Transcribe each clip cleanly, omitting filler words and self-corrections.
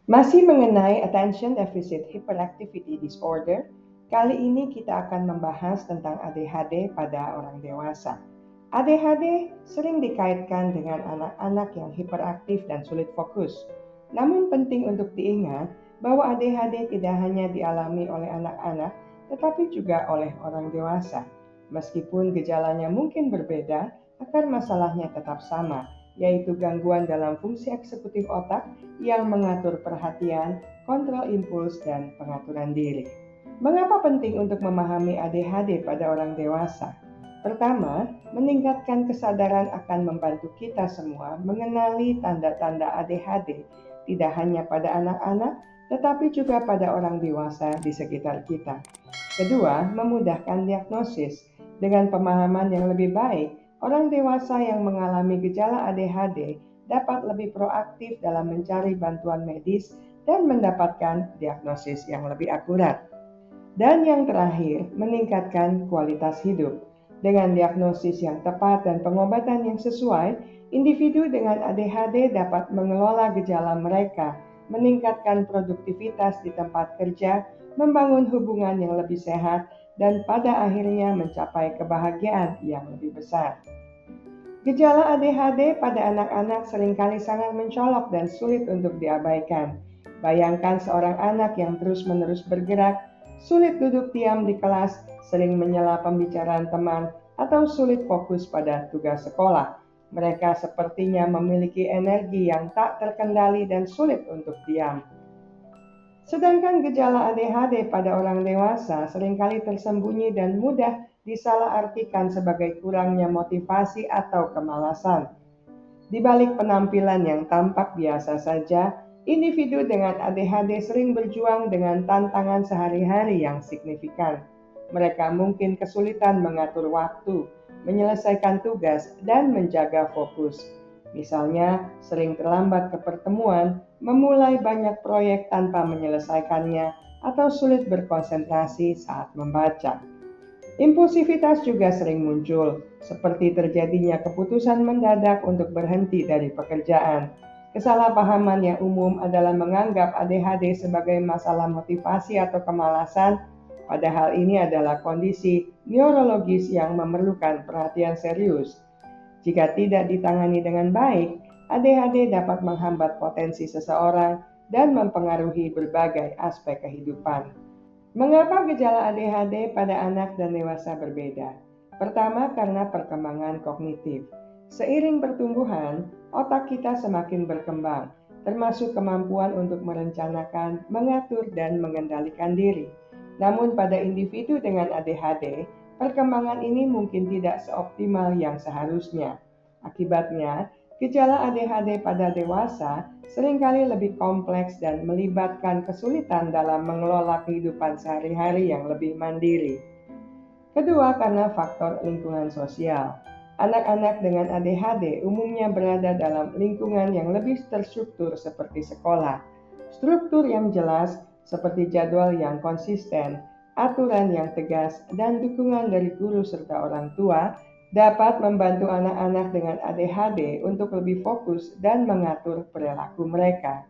Masih mengenai Attention Deficit Hyperactivity Disorder, kali ini kita akan membahas tentang ADHD pada orang dewasa. ADHD sering dikaitkan dengan anak-anak yang hiperaktif dan sulit fokus. Namun penting untuk diingat bahwa ADHD tidak hanya dialami oleh anak-anak, tetapi juga oleh orang dewasa. Meskipun gejalanya mungkin berbeda, akar masalahnya tetap sama, yaitu gangguan dalam fungsi eksekutif otak yang mengatur perhatian, kontrol impuls, dan pengaturan diri. Mengapa penting untuk memahami ADHD pada orang dewasa? Pertama, meningkatkan kesadaran akan membantu kita semua mengenali tanda-tanda ADHD, tidak hanya pada anak-anak, tetapi juga pada orang dewasa di sekitar kita. Kedua, memudahkan diagnosis. Dengan pemahaman yang lebih baik, orang dewasa yang mengalami gejala ADHD dapat lebih proaktif dalam mencari bantuan medis dan mendapatkan diagnosis yang lebih akurat. Dan yang terakhir, meningkatkan kualitas hidup. Dengan diagnosis yang tepat dan pengobatan yang sesuai, individu dengan ADHD dapat mengelola gejala mereka, meningkatkan produktivitas di tempat kerja, membangun hubungan yang lebih sehat, dan pada akhirnya mencapai kebahagiaan yang lebih besar. Gejala ADHD pada anak-anak seringkali sangat mencolok dan sulit untuk diabaikan. Bayangkan seorang anak yang terus-menerus bergerak, sulit duduk diam di kelas, sering menyela pembicaraan teman, atau sulit fokus pada tugas sekolah. Mereka sepertinya memiliki energi yang tak terkendali dan sulit untuk diam. Sedangkan gejala ADHD pada orang dewasa seringkali tersembunyi dan mudah disalahartikan sebagai kurangnya motivasi atau kemalasan. Di balik penampilan yang tampak biasa saja, individu dengan ADHD sering berjuang dengan tantangan sehari-hari yang signifikan. Mereka mungkin kesulitan mengatur waktu, menyelesaikan tugas, dan menjaga fokus. Misalnya, sering terlambat ke pertemuan, memulai banyak proyek tanpa menyelesaikannya, atau sulit berkonsentrasi saat membaca. Impulsivitas juga sering muncul, seperti terjadinya keputusan mendadak untuk berhenti dari pekerjaan. Kesalahpahaman yang umum adalah menganggap ADHD sebagai masalah motivasi atau kemalasan, padahal ini adalah kondisi neurologis yang memerlukan perhatian serius. Jika tidak ditangani dengan baik, ADHD dapat menghambat potensi seseorang dan mempengaruhi berbagai aspek kehidupan. Mengapa gejala ADHD pada anak dan dewasa berbeda? Pertama, karena perkembangan kognitif. Seiring pertumbuhan, otak kita semakin berkembang, termasuk kemampuan untuk merencanakan, mengatur, dan mengendalikan diri. Namun pada individu dengan ADHD, perkembangan ini mungkin tidak seoptimal yang seharusnya. Akibatnya, gejala ADHD pada dewasa seringkali lebih kompleks dan melibatkan kesulitan dalam mengelola kehidupan sehari-hari yang lebih mandiri. Kedua, karena faktor lingkungan sosial. Anak-anak dengan ADHD umumnya berada dalam lingkungan yang lebih terstruktur seperti sekolah. Struktur yang jelas seperti jadwal yang konsisten, aturan yang tegas, dan dukungan dari guru serta orang tua dapat membantu anak-anak dengan ADHD untuk lebih fokus dan mengatur perilaku mereka.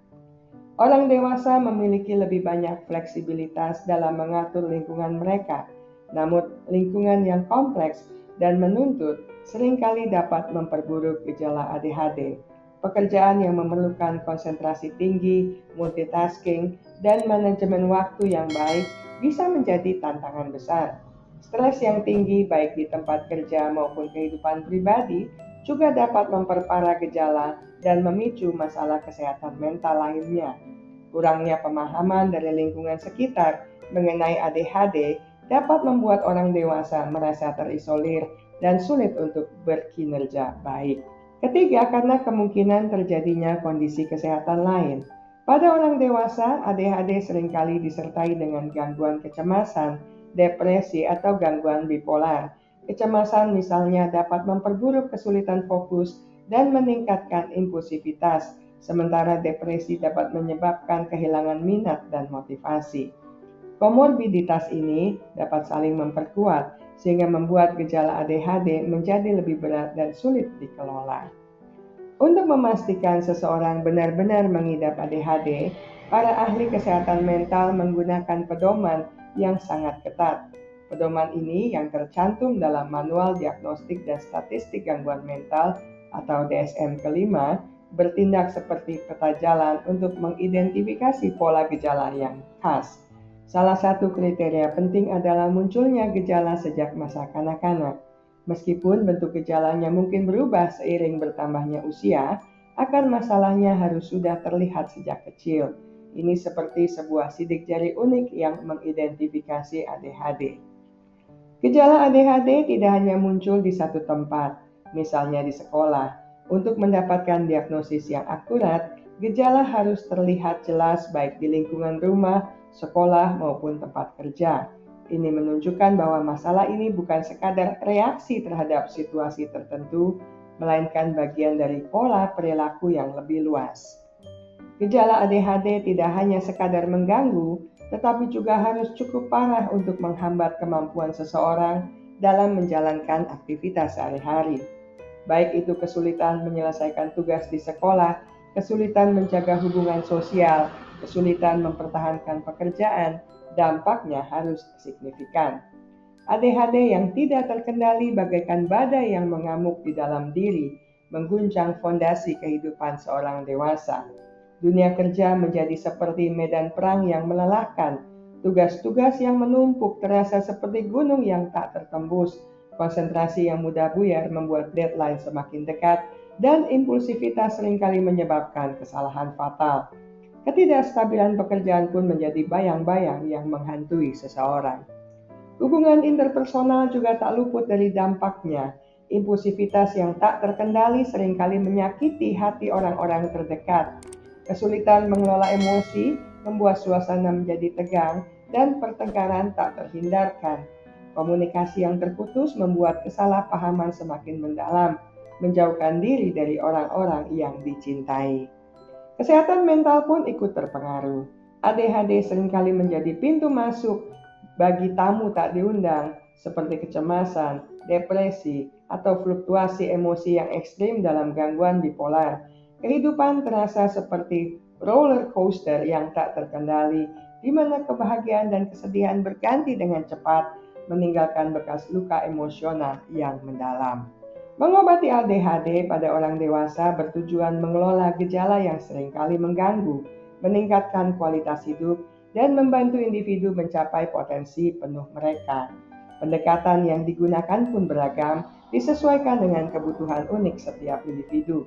Orang dewasa memiliki lebih banyak fleksibilitas dalam mengatur lingkungan mereka, namun lingkungan yang kompleks dan menuntut seringkali dapat memperburuk gejala ADHD. Pekerjaan yang memerlukan konsentrasi tinggi, multitasking, dan manajemen waktu yang baik bisa menjadi tantangan besar. Stres yang tinggi baik di tempat kerja maupun kehidupan pribadi juga dapat memperparah gejala dan memicu masalah kesehatan mental lainnya. Kurangnya pemahaman dari lingkungan sekitar mengenai ADHD dapat membuat orang dewasa merasa terisolir dan sulit untuk berkinerja baik. Ketiga, karena kemungkinan terjadinya kondisi kesehatan lain. Pada orang dewasa, ADHD seringkali disertai dengan gangguan kecemasan, depresi, atau gangguan bipolar. Kecemasan misalnya dapat memperburuk kesulitan fokus dan meningkatkan impulsivitas, sementara depresi dapat menyebabkan kehilangan minat dan motivasi. Komorbiditas ini dapat saling memperkuat, sehingga membuat gejala ADHD menjadi lebih berat dan sulit dikelola. Untuk memastikan seseorang benar-benar mengidap ADHD, Para ahli kesehatan mental menggunakan pedoman yang sangat ketat. Pedoman ini yang tercantum dalam Manual Diagnostik dan Statistik Gangguan Mental atau DSM kelima bertindak seperti peta jalan untuk mengidentifikasi pola gejala yang khas. Salah satu kriteria penting adalah munculnya gejala sejak masa kanak-kanak. Meskipun bentuk gejalanya mungkin berubah seiring bertambahnya usia, akar masalahnya harus sudah terlihat sejak kecil. Ini seperti sebuah sidik jari unik yang mengidentifikasi ADHD. Gejala ADHD tidak hanya muncul di satu tempat, misalnya di sekolah. Untuk mendapatkan diagnosis yang akurat, gejala harus terlihat jelas baik di lingkungan rumah, sekolah, maupun tempat kerja. Ini menunjukkan bahwa masalah ini bukan sekadar reaksi terhadap situasi tertentu, melainkan bagian dari pola perilaku yang lebih luas. Gejala ADHD tidak hanya sekadar mengganggu, tetapi juga harus cukup parah untuk menghambat kemampuan seseorang dalam menjalankan aktivitas sehari-hari. Baik itu kesulitan menyelesaikan tugas di sekolah, kesulitan menjaga hubungan sosial, kesulitan mempertahankan pekerjaan, dampaknya harus signifikan. ADHD yang tidak terkendali bagaikan badai yang mengamuk di dalam diri, mengguncang fondasi kehidupan seorang dewasa. Dunia kerja menjadi seperti medan perang yang melelahkan. Tugas-tugas yang menumpuk terasa seperti gunung yang tak tertembus. Konsentrasi yang mudah buyar membuat deadline semakin dekat, dan impulsivitas seringkali menyebabkan kesalahan fatal. Ketidakstabilan pekerjaan pun menjadi bayang-bayang yang menghantui seseorang. Hubungan interpersonal juga tak luput dari dampaknya. Impulsivitas yang tak terkendali seringkali menyakiti hati orang-orang terdekat. Kesulitan mengelola emosi membuat suasana menjadi tegang dan pertengkaran tak terhindarkan. Komunikasi yang terputus membuat kesalahpahaman semakin mendalam, menjauhkan diri dari orang-orang yang dicintai. Kesehatan mental pun ikut terpengaruh. ADHD seringkali menjadi pintu masuk bagi tamu tak diundang, seperti kecemasan, depresi, atau fluktuasi emosi yang ekstrim dalam gangguan bipolar. Kehidupan terasa seperti roller coaster yang tak terkendali, di mana kebahagiaan dan kesedihan berganti dengan cepat, meninggalkan bekas luka emosional yang mendalam. Mengobati ADHD pada orang dewasa bertujuan mengelola gejala yang seringkali mengganggu, meningkatkan kualitas hidup, dan membantu individu mencapai potensi penuh mereka. Pendekatan yang digunakan pun beragam, disesuaikan dengan kebutuhan unik setiap individu.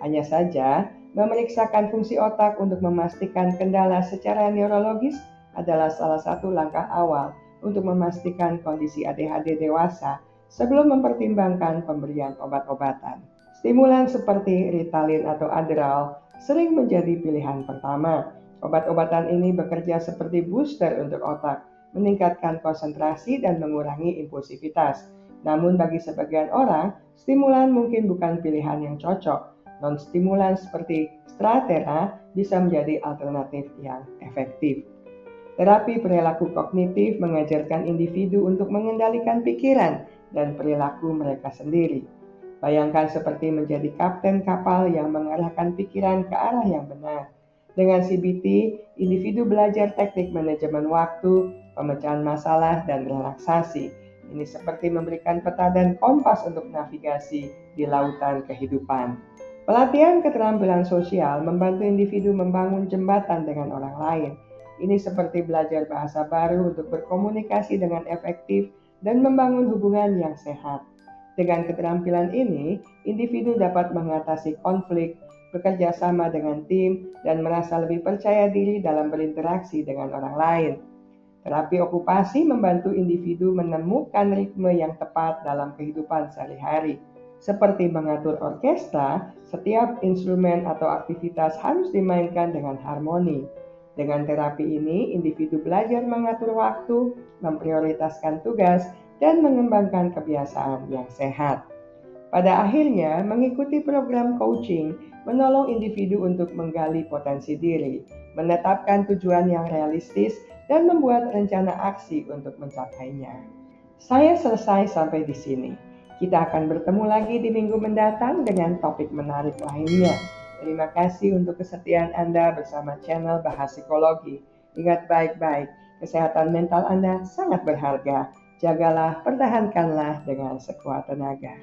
Hanya saja, memeriksakan fungsi otak untuk memastikan kendala secara neurologis adalah salah satu langkah awal untuk memastikan kondisi ADHD dewasa sebelum mempertimbangkan pemberian obat-obatan. Stimulan seperti Ritalin atau Adderall sering menjadi pilihan pertama. Obat-obatan ini bekerja seperti booster untuk otak, meningkatkan konsentrasi dan mengurangi impulsivitas. Namun bagi sebagian orang, stimulan mungkin bukan pilihan yang cocok. Non-stimulan seperti Strattera bisa menjadi alternatif yang efektif. Terapi perilaku kognitif mengajarkan individu untuk mengendalikan pikiran dan perilaku mereka sendiri. Bayangkan seperti menjadi kapten kapal yang mengarahkan pikiran ke arah yang benar. Dengan CBT, individu belajar teknik manajemen waktu, pemecahan masalah, dan relaksasi. Ini seperti memberikan peta dan kompas untuk navigasi di lautan kehidupan. Pelatihan keterampilan sosial membantu individu membangun jembatan dengan orang lain. Ini seperti belajar bahasa baru untuk berkomunikasi dengan efektif dan membangun hubungan yang sehat. Dengan keterampilan ini, individu dapat mengatasi konflik, bekerja sama dengan tim, dan merasa lebih percaya diri dalam berinteraksi dengan orang lain. Terapi okupasi membantu individu menemukan ritme yang tepat dalam kehidupan sehari-hari. Seperti mengatur orkestra, setiap instrumen atau aktivitas harus dimainkan dengan harmoni. Dengan terapi ini, individu belajar mengatur waktu, memprioritaskan tugas, dan mengembangkan kebiasaan yang sehat. Pada akhirnya, mengikuti program coaching menolong individu untuk menggali potensi diri, menetapkan tujuan yang realistis, dan membuat rencana aksi untuk mencapainya. Saya selesai sampai di sini. Kita akan bertemu lagi di minggu mendatang dengan topik menarik lainnya. Terima kasih untuk kesetiaan Anda bersama channel Bahas Psikologi. Ingat baik-baik, kesehatan mental Anda sangat berharga. Jagalah, pertahankanlah dengan sekuat tenaga.